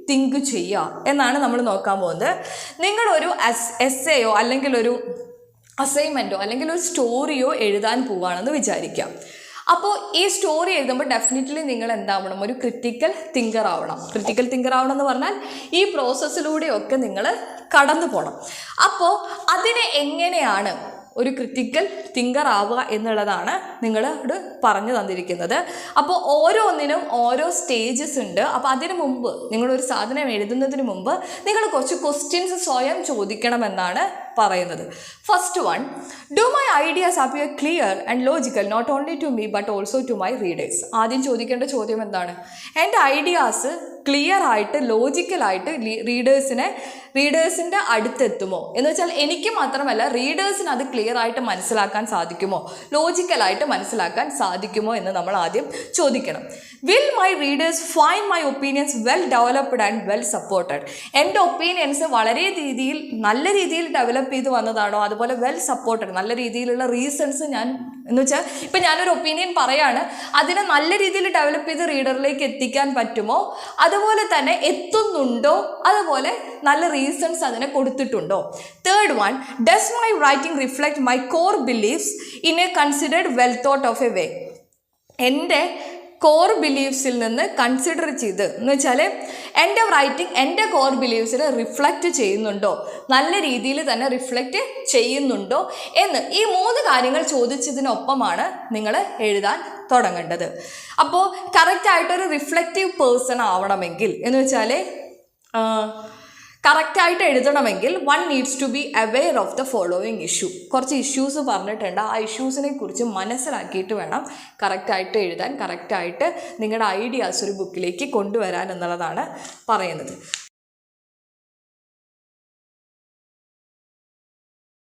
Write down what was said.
Think ചെയ്യുക എന്നാണ് നമ്മൾ നോക്കാൻ പോകുന്നത്. നിങ്ങളൊരു എസ്സേയോ അല്ലെങ്കിൽ ഒരു അസൈൻമെൻറ്റോ അല്ലെങ്കിൽ ഒരു സ്റ്റോറിയോ എഴുതാൻ പോവുകയാണെന്ന് വിചാരിക്കാം. അപ്പോൾ ഈ സ്റ്റോറി എഴുതുമ്പോൾ ഡെഫിനറ്റ്ലി നിങ്ങൾ എന്താവണം, ഒരു ക്രിട്ടിക്കൽ തിങ്കർ ആവണം. ക്രിട്ടിക്കൽ തിങ്കർ ആവണം എന്ന് പറഞ്ഞാൽ ഈ പ്രോസസ്സിലൂടെയൊക്കെ നിങ്ങൾ കടന്നു പോകണം. അപ്പോൾ അതിനെ എങ്ങനെയാണ് ഒരു ക്രിട്ടിക്കൽ തിങ്കർ ആവുക എന്നുള്ളതാണ് നിങ്ങളോട് പറഞ്ഞു തന്നിരിക്കുന്നത്. അപ്പോൾ ഓരോന്നിനും ഓരോ സ്റ്റേജസ് ഉണ്ട്. അപ്പോൾ അതിനു മുമ്പ് നിങ്ങളൊരു സാധനം എഴുതുന്നതിന് മുമ്പ് നിങ്ങൾ കുറച്ച് ക്വസ്റ്റ്യൻസ് സ്വയം ചോദിക്കണമെന്നാണ് പറയുന്നത്. First one, do my ideas appear clear and logical not only to me but also to my readers. ആദ്യം ചോദിക്കേണ്ട ചോദ്യം എന്താണ്? എൻ്റെ ഐഡിയാസ് ക്ലിയർ ആയിട്ട് ലോജിക്കലായിട്ട് റീഡേഴ്സിൻ്റെ അടുത്തെത്തുമോ എന്ന് വെച്ചാൽ എനിക്ക് മാത്രമല്ല റീഡേഴ്സിന് അത് ക്ലിയർ ആയിട്ട് മനസ്സിലാക്കാൻ സാധിക്കുമോ, ലോജിക്കലായിട്ട് മനസ്സിലാക്കാൻ സാധിക്കുമോ എന്ന് നമ്മൾ ആദ്യം ചോദിക്കണം. Will my readers find my opinions well developed and well supported. എൻ്റെ ഒപ്പീനിയൻസ് നല്ല രീതിയിൽ ഡെവലപ്പ് ചെയ്ത് വന്നതാണോ, അതുപോലെ വെൽ സപ്പോർട്ടഡ് നല്ല രീതിയിലുള്ള റീസൺസ് എന്ന് വെച്ചാൽ ഇപ്പം ഞാനൊരു ഒപ്പീനിയൻ പറയാണ്, അതിനെ നല്ല രീതിയിൽ ഡെവലപ്പ് ചെയ്ത് റീഡറിലേക്ക് എത്തിക്കാൻ പറ്റുമോ, അതുപോലെ തന്നെ എത്തുന്നുണ്ടോ, അതുപോലെ നല്ല റീസൺസ് അതിനെ കൊടുത്തിട്ടുണ്ടോ. Third one, does my writing reflect my core beliefs in a considered well thought of a way. എൻ്റെ കോർ ബിലീഫ്സിൽ നിന്ന് കൺസിഡർ ചെയ്ത് എന്ന് വെച്ചാൽ എൻ്റെ റൈറ്റിംഗ് എൻ്റെ കോർ ബിലീഫ്സിനെ റിഫ്ലക്റ്റ് ചെയ്യുന്നുണ്ടോ, നല്ല രീതിയിൽ തന്നെ റിഫ്ലക്റ്റ് ചെയ്യുന്നുണ്ടോ എന്ന് ഈ 3 കാര്യങ്ങൾ ചോദിച്ചതിനൊപ്പമാണ് നിങ്ങൾ എഴുതാൻ തുടങ്ങേണ്ടത്. അപ്പോൾ കറക്റ്റായിട്ടൊരു റിഫ്ലക്റ്റീവ് പേഴ്സൺ ആവണമെങ്കിൽ എന്ന് വെച്ചാൽ കറക്റ്റായിട്ട് എഴുതണമെങ്കിൽ one needs to be aware of the following issue. കുറച്ച് ഇഷ്യൂസ് പറഞ്ഞിട്ടുണ്ട്, ആ ഇഷ്യൂസിനെ കുറിച്ച് മനസ്സിലാക്കിയിട്ട് വേണം കറക്റ്റായിട്ട് എഴുതാൻ, കറക്റ്റായിട്ട് നിങ്ങളുടെ ഐഡിയാസ് ഒരു ബുക്കിലേക്ക് കൊണ്ടുവരാൻ എന്നുള്ളതാണ് പറയുന്നത്.